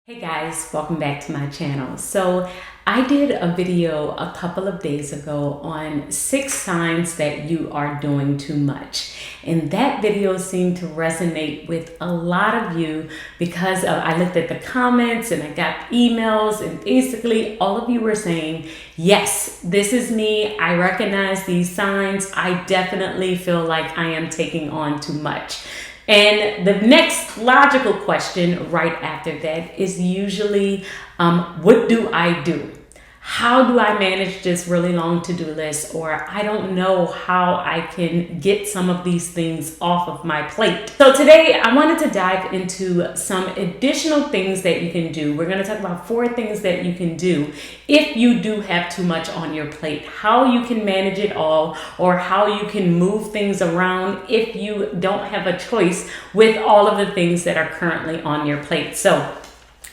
Hey guys, welcome back to my channel. So I did a video a couple of days ago on 6 signs that you are doing too much. And that video seemed to resonate with a lot of you because I looked at the comments and I got emails, and basically all of you were saying, yes, this is me. I recognize these signs. I definitely feel like I am taking on too much. And the next logical question right after that is usually, what do I do? How do I manage this really long to-do list? Or I don't know how I can get some of these things off of my plate. So today I wanted to dive into some additional things that you can do. We're going to talk about 4 things that you can do if you do have too much on your plate, how you can manage it all, or how you can move things around if you don't have a choice with all of the things that are currently on your plate. So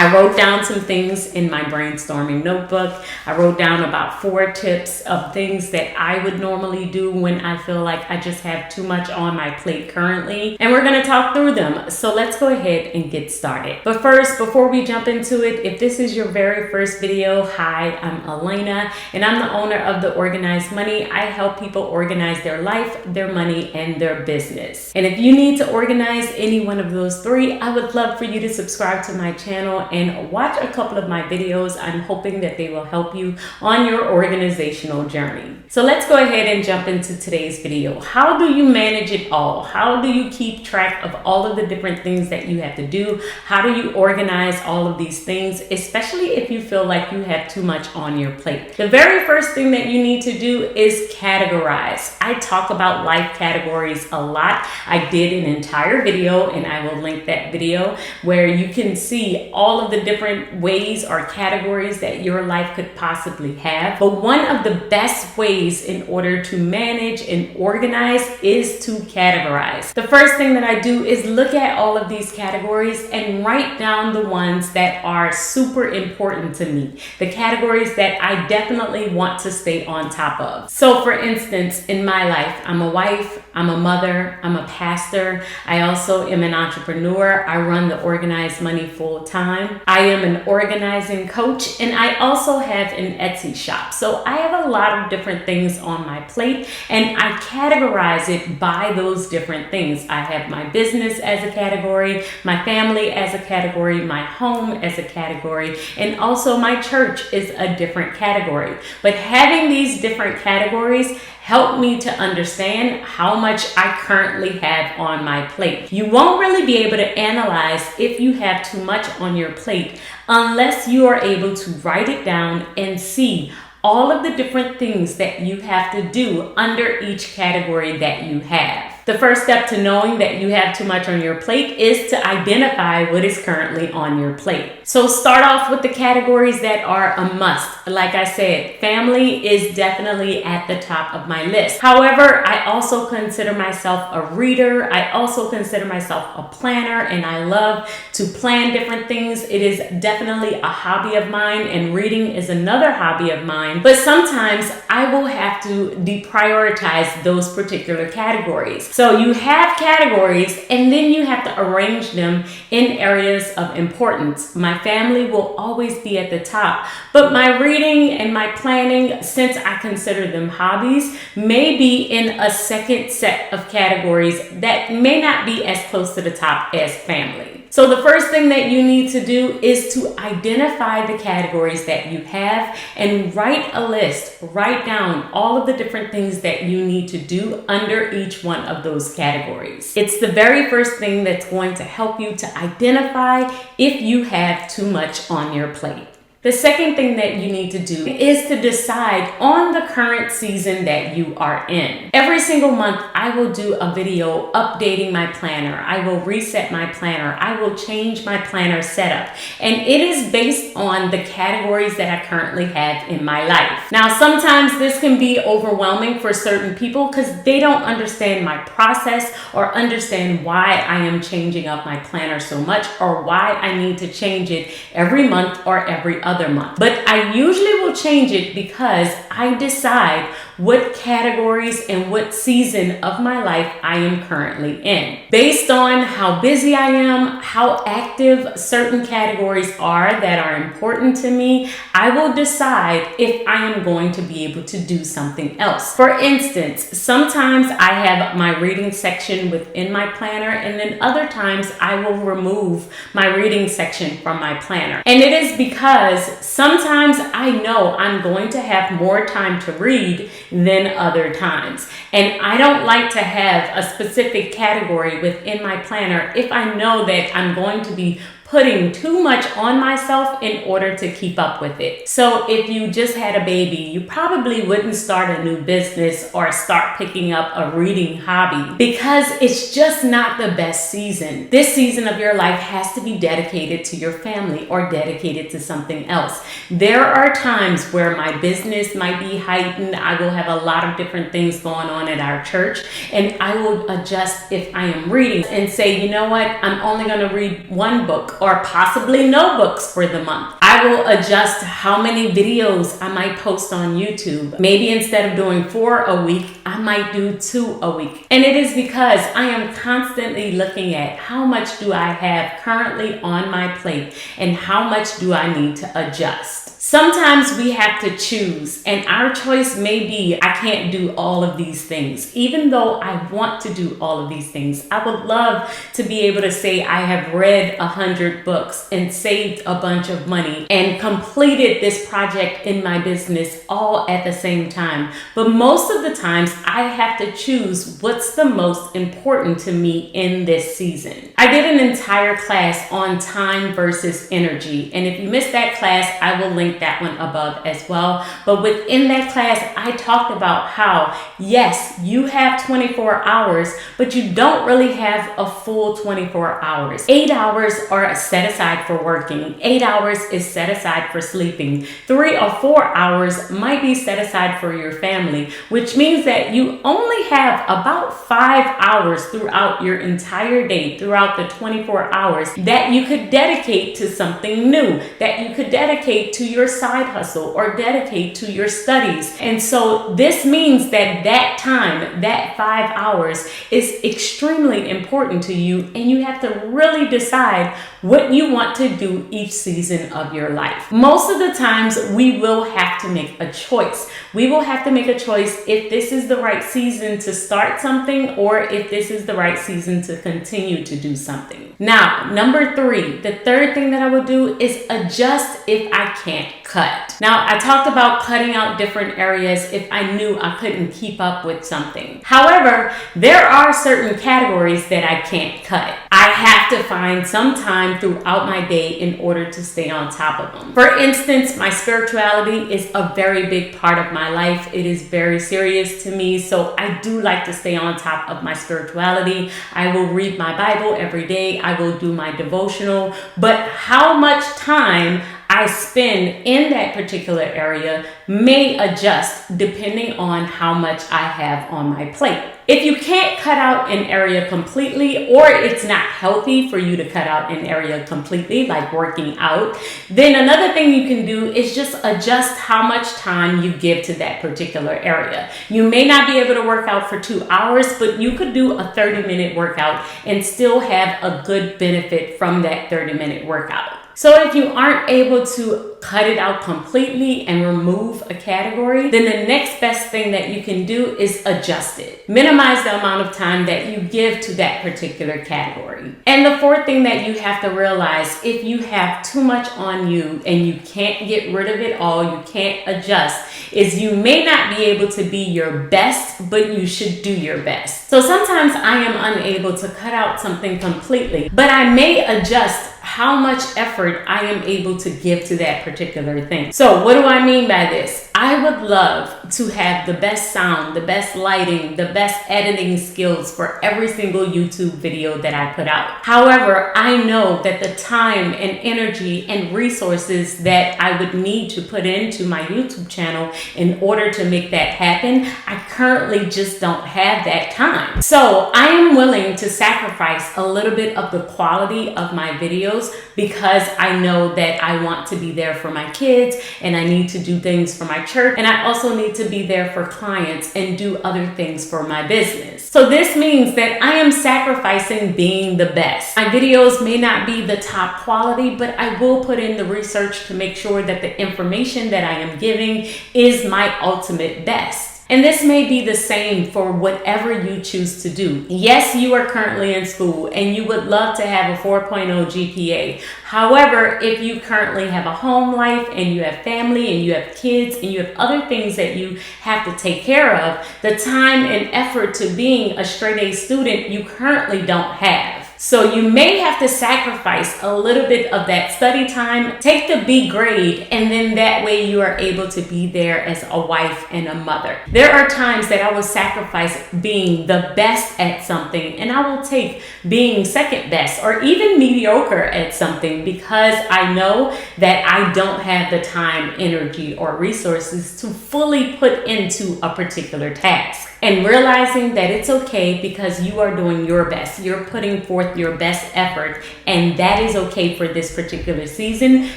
I wrote down some things in my brainstorming notebook. I wrote down about 4 tips of things that I would normally do when I feel like I just have too much on my plate currently. And we're gonna talk through them. So let's go ahead and get started. But first, before we jump into it, if this is your very first video, hi, I'm Alaina, and I'm the owner of The Organized Money. I help people organize their life, their money, and their business. And if you need to organize any one of those 3, I would love for you to subscribe to my channel and watch a couple of my videos. I'm hoping that they will help you on your organizational journey. So let's go ahead and jump into today's video. How do you manage it all? How do you keep track of all of the different things that you have to do? How do you organize all of these things, especially if you feel like you have too much on your plate? The very first thing that you need to do is categorize. I talk about life categories a lot. I did an entire video, and I will link that video where you can see all of the different ways or categories that your life could possibly have. But one of the best ways in order to manage and organize is to categorize. The first thing that I do is look at all of these categories and write down the ones that are super important to me, the categories that I definitely want to stay on top of. So for instance, in my life, I'm a wife, I'm a mother, I'm a pastor. I also am an entrepreneur. I run The Organized Money full time. I am an organizing coach, and I also have an Etsy shop. So I have a lot of different things on my plate, and I categorize it by those different things. I have my business as a category, my family as a category, my home as a category, and also my church is a different category. But having these different categories help me to understand how much I currently have on my plate. You won't really be able to analyze if you have too much on your plate unless you are able to write it down and see all of the different things that you have to do under each category that you have. The first step to knowing that you have too much on your plate is to identify what is currently on your plate. So start off with the categories that are a must. Like I said, family is definitely at the top of my list. However, I also consider myself a reader. I also consider myself a planner, and I love to plan different things. It is definitely a hobby of mine, and reading is another hobby of mine. But sometimes I will have to deprioritize those particular categories. So you have categories, and then you have to arrange them in areas of importance. My family will always be at the top, but my reading and my planning, since I consider them hobbies, may be in a second set of categories that may not be as close to the top as family. So the first thing that you need to do is to identify the categories that you have and write a list. Write down all of the different things that you need to do under each one of those categories. It's the very first thing that's going to help you to identify if you have too much on your plate. The second thing that you need to do is to decide on the current season that you are in. Every single month, I will do a video updating my planner. I will reset my planner. I will change my planner setup. And it is based on the categories that I currently have in my life. Now, sometimes this can be overwhelming for certain people because they don't understand my process or understand why I am changing up my planner so much or why I need to change it every month or every other month. But I usually will change it because I decide what categories and what season of my life I am currently in. Based on how busy I am, how active certain categories are that are important to me, I will decide if I am going to be able to do something else. For instance, sometimes I have my reading section within my planner, and then other times I will remove my reading section from my planner. And it is because sometimes I know I'm going to have more time to read than other times. And I don't like to have a specific category within my planner if I know that I'm going to be putting too much on myself in order to keep up with it. So if you just had a baby, you probably wouldn't start a new business or start picking up a reading hobby because it's just not the best season. This season of your life has to be dedicated to your family or dedicated to something else. There are times where my business might be heightened. I will have a lot of different things going on at our church, and I will adjust if I am reading and say, you know what, I'm only going to read one book or possibly no books for the month. I will adjust how many videos I might post on YouTube. Maybe instead of doing 4 a week, I might do 2 a week. And it is because I am constantly looking at how much do I have currently on my plate and how much do I need to adjust. Sometimes we have to choose, and our choice may be, I can't do all of these things. Even though I want to do all of these things, I would love to be able to say I have read 100 books and saved a bunch of money and completed this project in my business all at the same time. But most of the times I have to choose what's the most important to me in this season. I did an entire class on time versus energy, and if you missed that class, I will link that one above as well. But within that class, I talked about how, yes, you have 24 hours, but you don't really have a full 24 hours. 8 hours are set aside for working. 8 hours is set aside for sleeping. 3 or 4 hours might be set aside for your family, which means that you only have about 5 hours throughout your entire day, throughout the 24 hours, that you could dedicate to something new, that you could dedicate to your side hustle or dedicate to your studies. And so this means that that time, that 5 hours, is extremely important to you, and you have to really decide what you want to do each season of your life. Most of the times we will have to make a choice. We will have to make a choice if this is the right season to start something or if this is the right season to continue to do something. Now, number 3, the third thing that I would do is adjust if I can't cut. Now, I talked about cutting out different areas if I knew I couldn't keep up with something. However, there are certain categories that I can't cut. I have to find some time throughout my day in order to stay on top of them. For instance, my spirituality is a very big part of my life. It is very serious to me, so I do like to stay on top of my spirituality. I will read my Bible every day. I will do my devotional, but how much time I spend in that particular area may adjust depending on how much I have on my plate. If you can't cut out an area completely, or it's not healthy for you to cut out an area completely, like working out, then another thing you can do is just adjust how much time you give to that particular area. You may not be able to work out for 2 hours, but you could do a 30-minute workout and still have a good benefit from that 30-minute workout. So if you aren't able to cut it out completely and remove a category, then the next best thing that you can do is adjust it. Minimize the amount of time that you give to that particular category. And the fourth thing that you have to realize, if you have too much on you and you can't get rid of it all, you can't adjust, is you may not be able to be your best, but you should do your best. So sometimes I am unable to cut out something completely, but I may adjust how much effort I am able to give to that particular thing. So what do I mean by this? I would love to have the best sound, the best lighting, the best editing skills for every single YouTube video that I put out. However, I know that the time and energy and resources that I would need to put into my YouTube channel in order to make that happen, I currently just don't have that time. So I am willing to sacrifice a little bit of the quality of my videos because I know that I want to be there for my kids and I need to do things for my church, and I also need to be there for clients and do other things for my business. So this means that I am sacrificing being the best. My videos may not be the top quality, but I will put in the research to make sure that the information that I am giving is my ultimate best. And this may be the same for whatever you choose to do. Yes, you are currently in school and you would love to have a 4.0 GPA. However, if you currently have a home life and you have family and you have kids and you have other things that you have to take care of, the time and effort to being a straight A student you currently don't have. So you may have to sacrifice a little bit of that study time, take the B grade, and then that way you are able to be there as a wife and a mother. There are times that I will sacrifice being the best at something, and I will take being second best or even mediocre at something because I know that I don't have the time, energy, or resources to fully put into a particular task. And realizing that it's okay because you are doing your best. You're putting forth your best effort, and that is okay for this particular season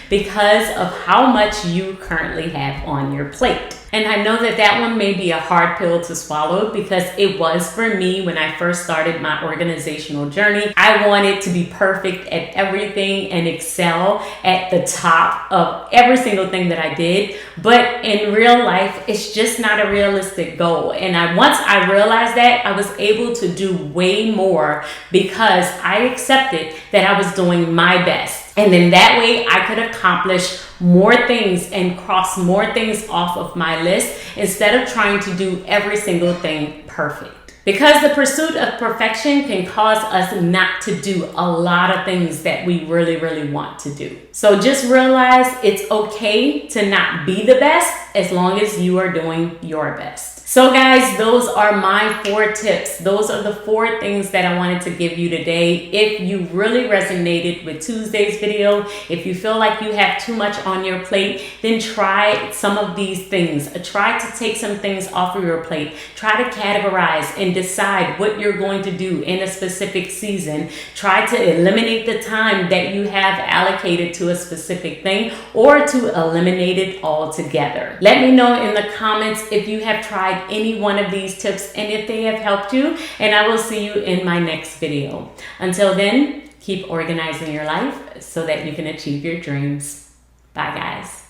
because of how much you currently have on your plate. And I know that that one may be a hard pill to swallow because it was for me when I first started my organizational journey. I wanted to be perfect at everything and excel at the top of every single thing that I did. But in real life, it's just not a realistic goal. And once I realized that, I was able to do way more because I accepted that I was doing my best. And then that way I could accomplish more things and cross more things off of my list instead of trying to do every single thing perfect. Because the pursuit of perfection can cause us not to do a lot of things that we really, really want to do. So just realize it's okay to not be the best as long as you are doing your best. So guys, those are my 4 tips. Those are the 4 things that I wanted to give you today. If you really resonated with Tuesday's video, if you feel like you have too much on your plate, then try some of these things. Try to take some things off of your plate. Try to categorize and decide what you're going to do in a specific season. Try to eliminate the time that you have allocated to a specific thing or to eliminate it altogether. Let me know in the comments if you have tried any one of these tips and if they have helped you, and I will see you in my next video. Until then, keep organizing your life so that you can achieve your dreams. Bye guys.